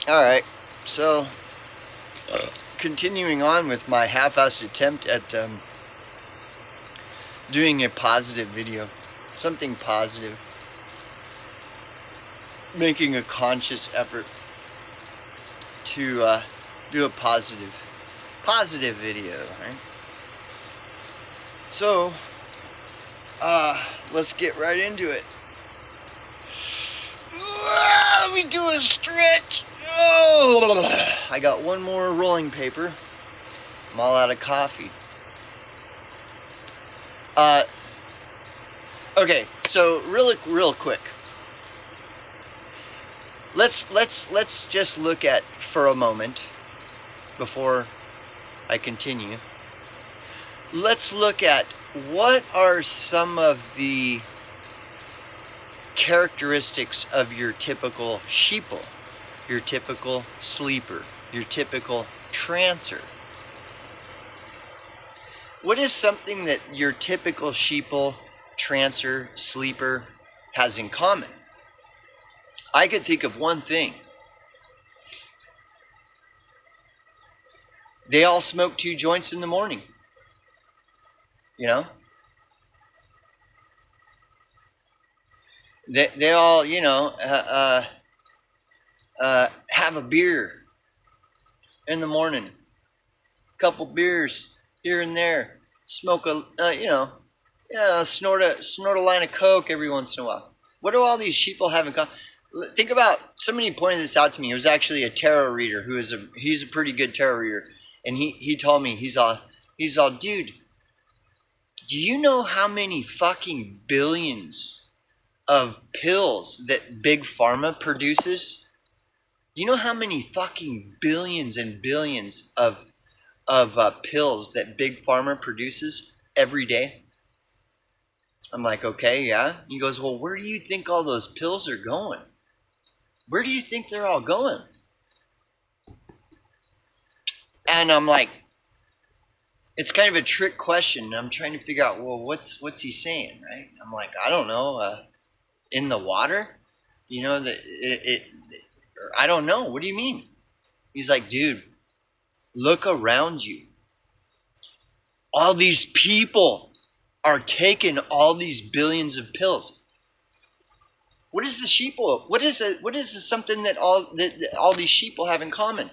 Alright, so continuing on with my half-assed attempt at doing a positive video. Something positive. Making a conscious effort to do a positive video, right? So, let's get right into it. Let me do a stretch. Oh, I got one more rolling paper. I'm all out of coffee. Okay, so real quick. Let's just look at for a moment before I continue. Let's look at what are some of the characteristics of your typical sheeple, your typical sleeper, your typical trancer. What is something that your typical sheeple, trancer, sleeper has in common? I could think of one thing. They all smoke 2 joints in the morning. You know? They all, have a beer in the morning. A couple beers here and there. Smoke snort a line of Coke every once in a while. What do all these sheeple have in common? Think about, somebody pointed this out to me. It was actually a tarot reader he's a pretty good tarot reader. And he told me, he's all, dude, do you know how many fucking billions of pills that Big Pharma produces? You know how many fucking billions and billions of pills that Big Pharma produces every day? I'm like, okay, yeah. He goes, well, where do you think all those pills are going? Where do you think they're all going? And I'm like, it's kind of a trick question. I'm trying to figure out, well, what's he saying, right? I'm like, I don't know. In the water? You know, I don't know. What do you mean? He's like, dude, look around you. All these people are taking all these billions of pills. What is the sheeple? What is something that all these sheeple have in common?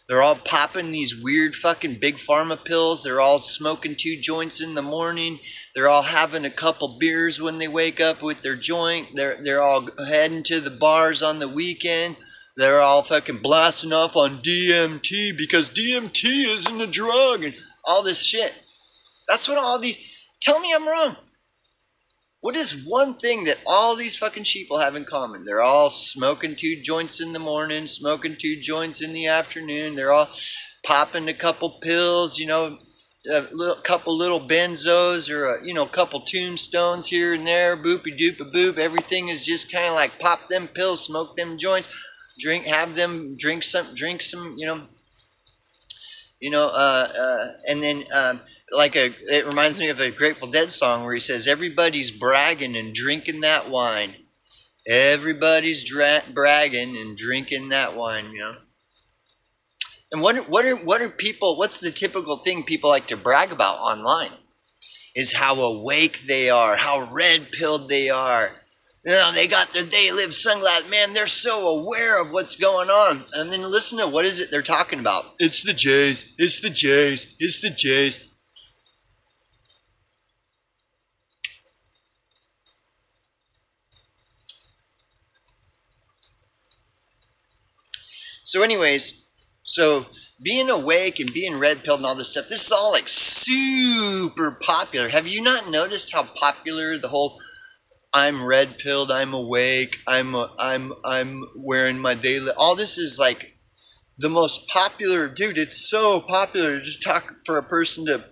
They're all popping these weird fucking Big Pharma pills. They're all smoking 2 joints in the morning. They're all having a couple beers when they wake up with their joint. They're all heading to the bars on the weekend. They're all fucking blasting off on DMT because DMT isn't a drug and all this shit. That's what all these... Tell me I'm wrong. What is one thing that all these fucking sheeple have in common? They're all smoking 2 joints in the morning, smoking 2 joints in the afternoon. They're all popping a couple pills, a couple little benzos or a couple tombstones here and there, boopy doopy boop. Everything is just kind of like pop them pills, smoke them joints, drink some, and then it reminds me of a Grateful Dead song where he says, everybody's bragging and drinking that wine. Everybody's bragging and drinking that wine, And what are people, what's the typical thing people like to brag about online? Is how awake they are, how red-pilled they are. They got their They Live sunglasses. Man, they're so aware of what's going on. And then listen to what is it they're talking about. It's the Jays. It's the Jays. It's the Jays. So anyways, being awake and being red-pilled and all this stuff, this is all like super popular. Have you not noticed how popular the whole I'm red-pilled, I'm awake, I'm wearing my daily... All this is like the most popular... Dude, it's so popular to just talk for a person to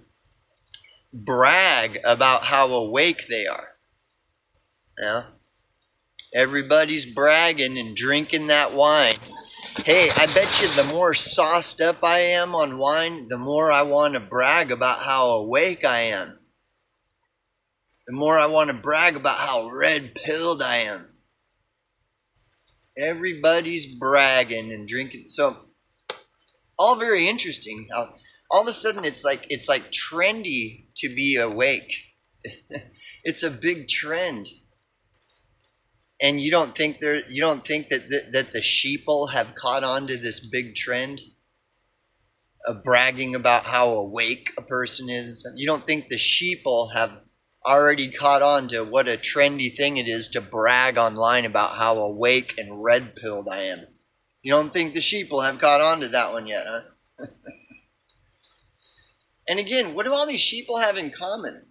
brag about how awake they are. Yeah? Everybody's bragging and drinking that wine. Hey, I bet you the more sauced up I am on wine, the more I want to brag about how awake I am. The more I want to brag about how red-pilled I am. Everybody's bragging and drinking. So all very interesting. All of a sudden it's like trendy to be awake. It's a big trend. And you don't think that the sheeple have caught on to this big trend of bragging about how awake a person is and stuff? You don't think the sheeple have already caught on to what a trendy thing it is to brag online about how awake and red-pilled I am? You don't think the sheeple have caught on to that one yet, huh? And again, what do all these sheeple have in common?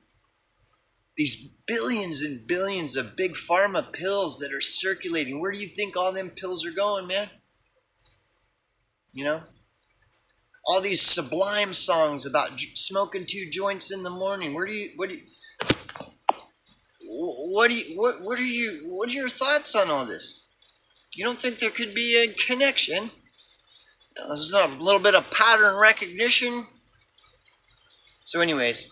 These billions and billions of big pharma pills that are circulating. Where do you think all them pills are going, man? You know? All these sublime songs about smoking 2 joints in the morning. What are your thoughts on all this? You don't think there could be a connection? There's not a little bit of pattern recognition. So anyways,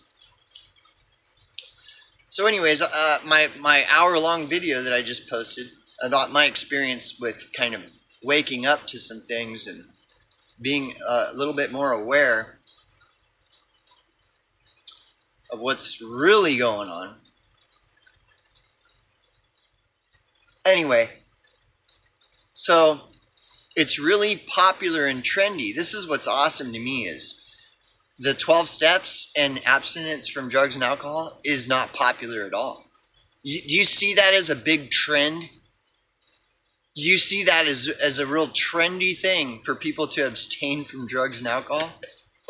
my hour-long video that I just posted about my experience with kind of waking up to some things and being a little bit more aware of what's really going on. Anyway, so it's really popular and trendy. This is what's awesome to me is the 12 steps and abstinence from drugs and alcohol is not popular at all. Do you see that as a big trend? Do you see that as a real trendy thing for people to abstain from drugs and alcohol?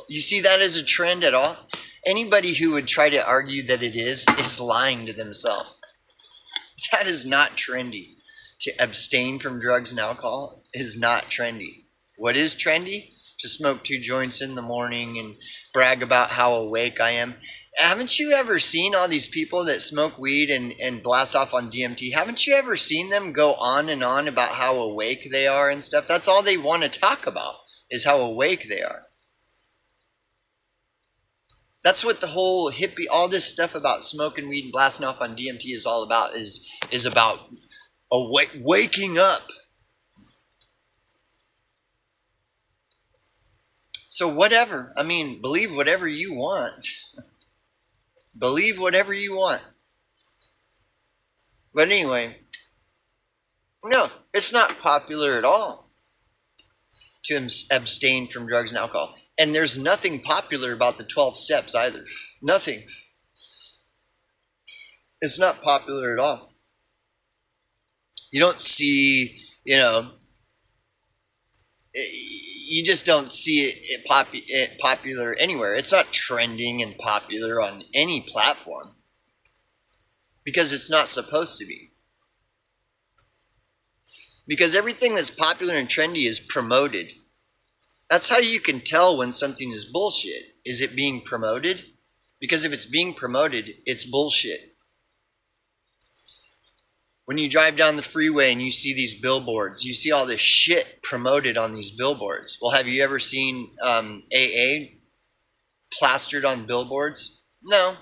You see that as a trend at all? Anybody who would try to argue that it is lying to themselves. That is not trendy. To abstain from drugs and alcohol is not trendy. What is trendy? To smoke 2 joints in the morning and brag about how awake I am. Haven't you ever seen all these people that smoke weed and blast off on DMT? Haven't you ever seen them go on and on about how awake they are and stuff? That's all they want to talk about, is how awake they are. That's what the whole hippie, all this stuff about smoking weed and blasting off on DMT is all about, is about waking up. So whatever, I mean, believe whatever you want. Believe whatever you want. But anyway, no, it's not popular at all to abstain from drugs and alcohol. And there's nothing popular about the 12 steps either. Nothing. It's not popular at all. You don't see, you just don't see it popular anywhere. It's not trending and popular on any platform because it's not supposed to be. Because everything that's popular and trendy is promoted. That's how you can tell when something is bullshit. Is it being promoted? Because if it's being promoted, it's bullshit. When you drive down the freeway and you see these billboards, you see all this shit promoted on these billboards. Well, have you ever seen AA plastered on billboards? No.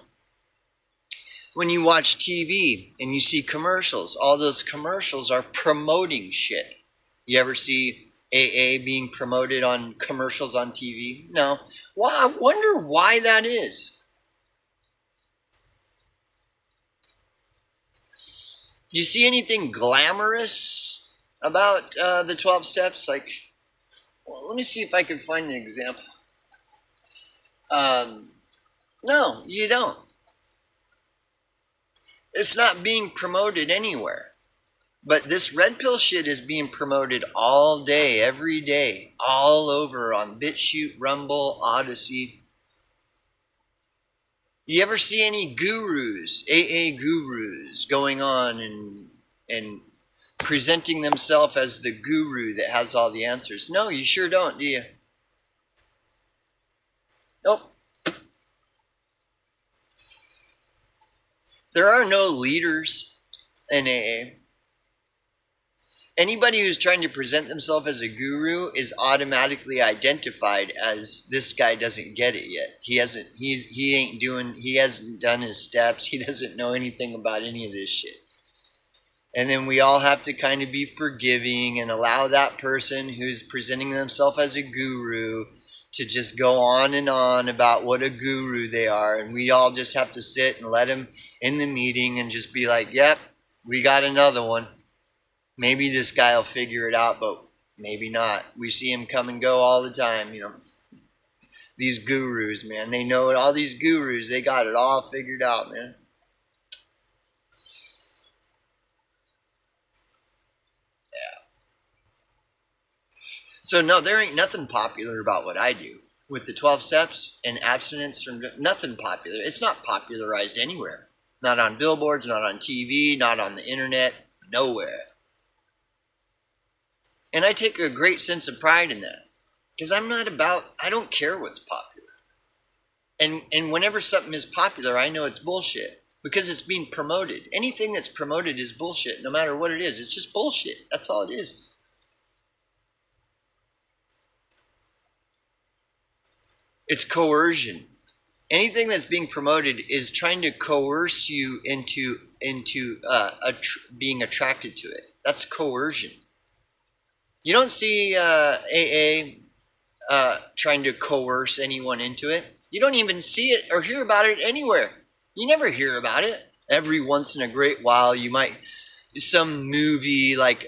When you watch TV and you see commercials, all those commercials are promoting shit. You ever see AA being promoted on commercials on TV? No. Well, I wonder why that is. Do you see anything glamorous about the 12 steps? Like, well, let me see if I can find an example. No, you don't. It's not being promoted anywhere. But this red pill shit is being promoted all day, every day, all over on BitChute, Rumble, Odyssey. You ever see any gurus, AA gurus, going on and presenting themselves as the guru that has all the answers? No, you sure don't, do you? Nope. There are no leaders in AA. Anybody who's trying to present themselves as a guru is automatically identified as this guy doesn't get it yet. He hasn't done his steps. He doesn't know anything about any of this shit. And then we all have to kind of be forgiving and allow that person who's presenting themselves as a guru to just go on about what a guru they are. And we all just have to sit and let them in the meeting and just be like, yep, we got another one. Maybe this guy will figure it out, but maybe not. We see him come and go all the time, you know. These gurus, man, they know it. All these gurus, they got it all figured out, man. So no, there ain't nothing popular about what I do with the 12 steps and abstinence from nothing popular. It's not popularized anywhere. Not on billboards, not on TV, not on the internet, nowhere. And I take a great sense of pride in that. Because I don't care what's popular. And whenever something is popular, I know it's bullshit. Because it's being promoted. Anything that's promoted is bullshit, no matter what it is. It's just bullshit. That's all it is. It's coercion. Anything that's being promoted is trying to coerce you into being attracted to it. That's coercion. You don't see AA trying to coerce anyone into it. You don't even see it or hear about it anywhere. You never hear about it. Every once in a great while, you might some movie like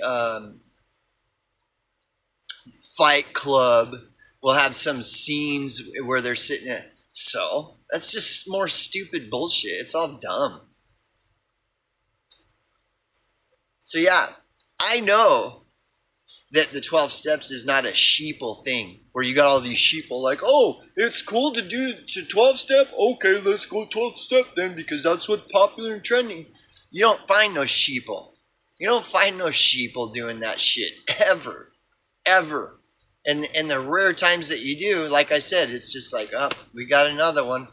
Fight Club will have some scenes where they're sitting there. So that's just more stupid bullshit. It's all dumb. So yeah, I know that the 12 steps is not a sheeple thing where you got all these sheeple like, oh, it's cool to do 12 step. Okay, let's go 12 step then because that's what's popular and trending. You don't find no sheeple. You don't find no sheeple doing that shit ever. Ever. And the rare times that you do, like I said, it's just like, oh, we got another one.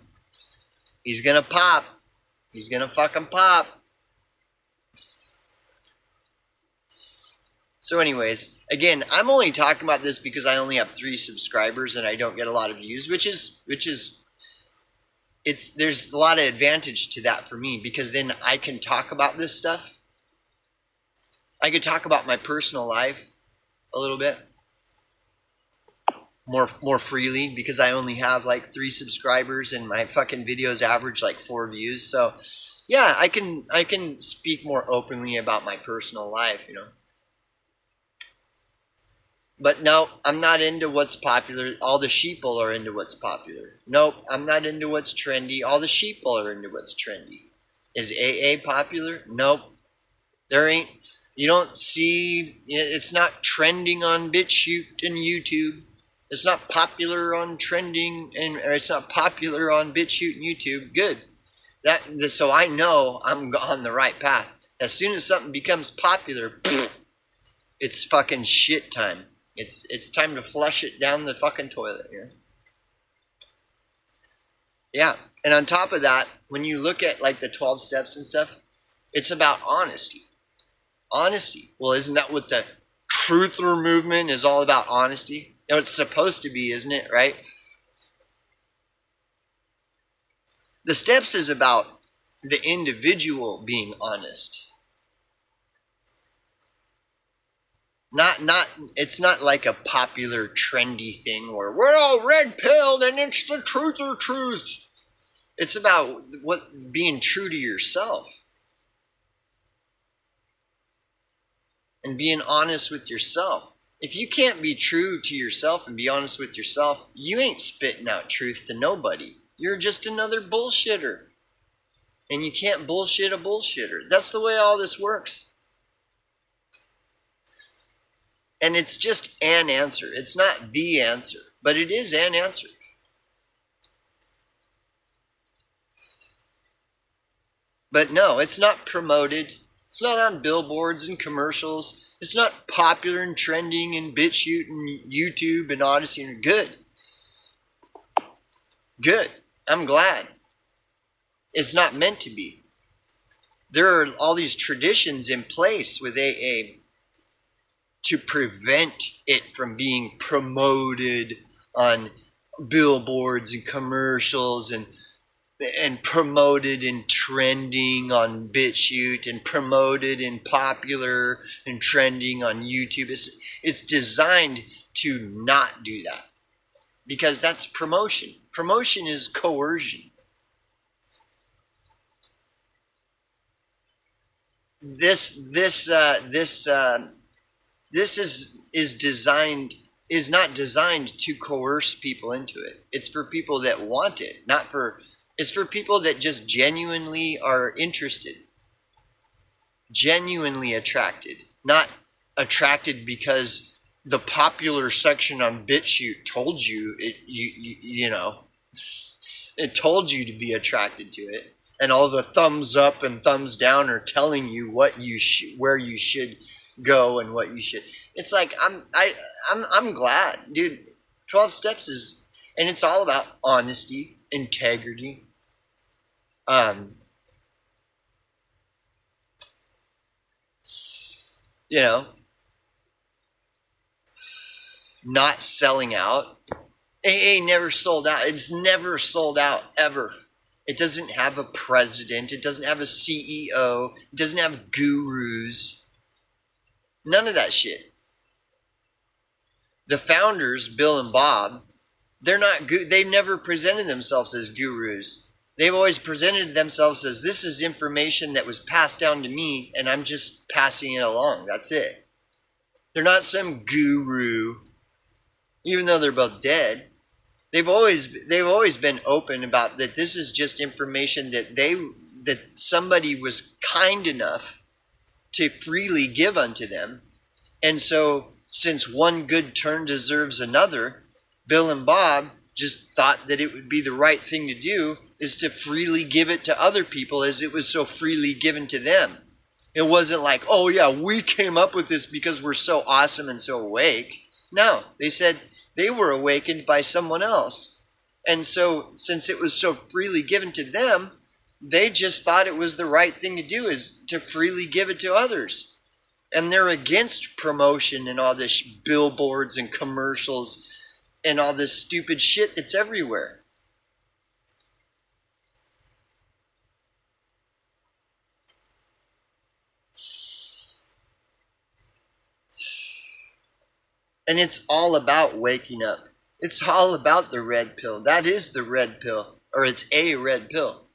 He's going to pop. He's going to fucking pop. So anyways, again, I'm only talking about this because I only have 3 subscribers and I don't get a lot of views, there's a lot of advantage to that for me because then I can talk about this stuff. I could talk about my personal life a little bit. More freely because I only have like 3 subscribers and my fucking videos average like 4 views. So yeah, I can speak more openly about my personal life, you know. But no, I'm not into what's popular. All the sheeple are into what's popular. Nope, I'm not into what's trendy. All the sheeple are into what's trendy. Is AA popular? Nope. There ain't. You don't see. It's not trending on BitChute and YouTube. It's not popular on trending, or it's not popular on BitChute and YouTube. Good. So I know I'm on the right path. As soon as something becomes popular, it's fucking shit time. It's time to flush it down the fucking toilet here. Yeah. And on top of that, when you look at like the 12 steps and stuff, it's about honesty. Honesty. Well, isn't that what the truther movement is all about? Honesty? You know, it's supposed to be, isn't it? Right? The steps is about the individual being honest. It's not like a popular trendy thing where we're all red pilled and it's the truth or truth. It's about being true to yourself. And being honest with yourself. If you can't be true to yourself and be honest with yourself, you ain't spitting out truth to nobody. You're just another bullshitter. And you can't bullshit a bullshitter. That's the way all this works. And it's just an answer. It's not the answer, but it is an answer. But no, it's not promoted. It's not on billboards and commercials. It's not popular and trending in BitChute and YouTube and Odyssey. Good. Good. I'm glad. It's not meant to be. There are all these traditions in place with AA to prevent it from being promoted on billboards and commercials and and promoted and trending on BitChute and promoted and popular and trending on YouTube. It's designed to not do that, because that's promotion. Promotion is coercion. This is designed is not designed to coerce people into it. It's for people that want it, not for. It's for people that just genuinely are interested, genuinely attracted, not attracted because the popular section on BitChute told you it. You know, it told you to be attracted to it, and all the thumbs up and thumbs down are telling you where you should go and what you should. It's like I'm glad, dude. 12 Steps is, and it's all about honesty, integrity, you know, not selling out. AA never sold out. It's never sold out ever. It doesn't have a president. It doesn't have a CEO. It doesn't have gurus. None of that shit. The founders, Bill and Bob, they've never presented themselves as gurus. They've always presented themselves as, this is information that was passed down to me and I'm just passing it along. That's it. They're not some guru, even though they're both dead. They've always been open about that. This is just information that somebody was kind enough to freely give unto them. And so, since one good turn deserves another, Bill and Bob just thought that it would be the right thing to do is to freely give it to other people, as it was so freely given to them. It wasn't like, oh yeah, we came up with this because we're so awesome and so awake. No, they said they were awakened by someone else. And so, since it was so freely given to them, they just thought it was the right thing to do, is to freely give it to others. And they're against promotion and all this billboards and commercials and all this stupid shit that's everywhere. And it's all about waking up. It's all about the red pill. That is the red pill, or it's a red pill.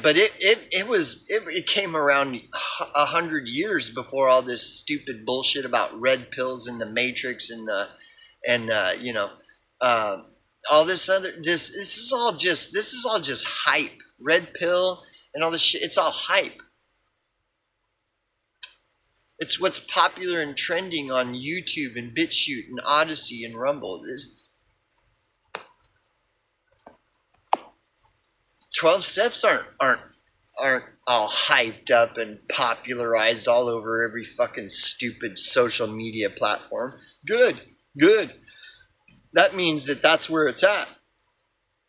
But it came around 100 years before all this stupid bullshit about red pills and the Matrix and all this other this is all just hype. Red pill and all this shit. It's all hype. It's what's popular and trending on YouTube and BitChute and Odyssey and Rumble. 12 Steps aren't all hyped up and popularized all over every fucking stupid social media platform. Good. That means that's where it's at.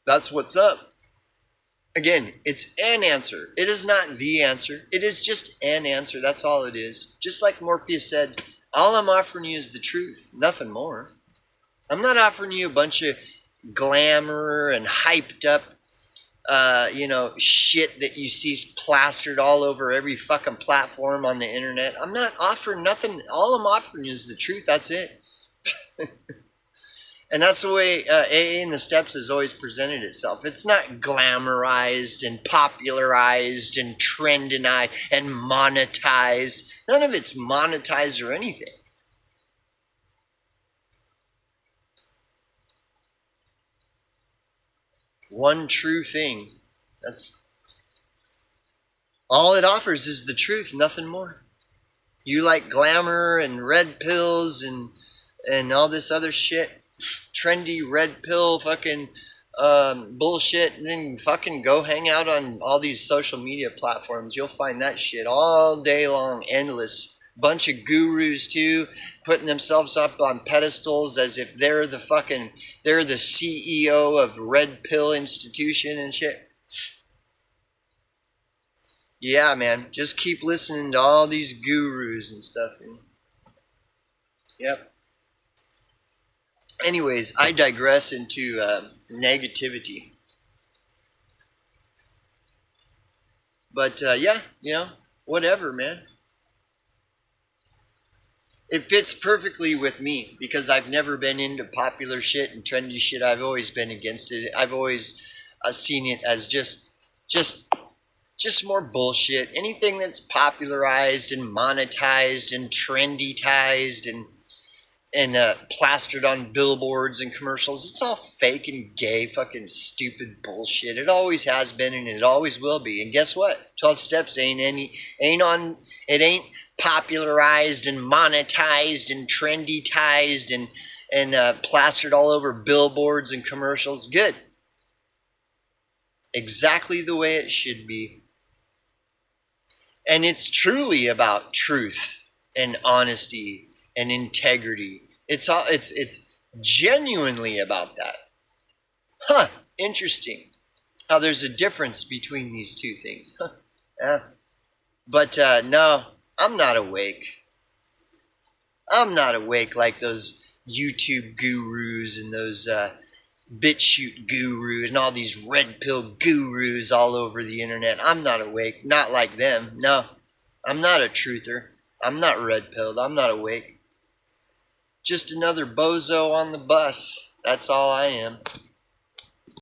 That's what's up. Again, it's an answer. It is not the answer. It is just an answer. That's all it is. Just like Morpheus said, all I'm offering you is the truth, nothing more. I'm not offering you a bunch of glamour and hyped up shit that you see plastered all over every fucking platform on the internet. I'm not offering nothing. All I'm offering is the truth. That's it. And that's the way AA and the Steps has always presented itself. It's not glamorized and popularized and trendinized and monetized. None of it's monetized or anything. One true thing. That's all it offers, is the truth, nothing more. You like glamour and red pills and all this other shit, trendy red pill fucking bullshit, and then fucking go hang out on all these social media platforms. You'll find that shit all day long, endless. Bunch of gurus too, putting themselves up on pedestals as if they're the CEO of Red Pill Institution and shit. Yeah, man, just keep listening to all these gurus and stuff. Yep. Anyways, I digress into negativity. But yeah, whatever, man. It fits perfectly with me because I've never been into popular shit and trendy shit. I've always been against it. I've always seen it as just just more bullshit. Anything that's popularized and monetized and trendytized and plastered on billboards and commercials, it's all fake and gay, fucking stupid bullshit. It always has been and it always will be. And guess what? 12 Steps ain't popularized and monetized and trendytized and plastered all over billboards and commercials. Good. Exactly the way it should be. And it's truly about truth and honesty and integrity. It's genuinely about that. Huh, interesting. How there's a difference between these two things. Huh. Yeah. But no, I'm not awake. I'm not awake like those YouTube gurus and those BitChute gurus and all these red pill gurus all over the internet. I'm not awake. Not like them. No, I'm not a truther. I'm not red pilled. I'm not awake. Just another bozo on the bus. That's all I am.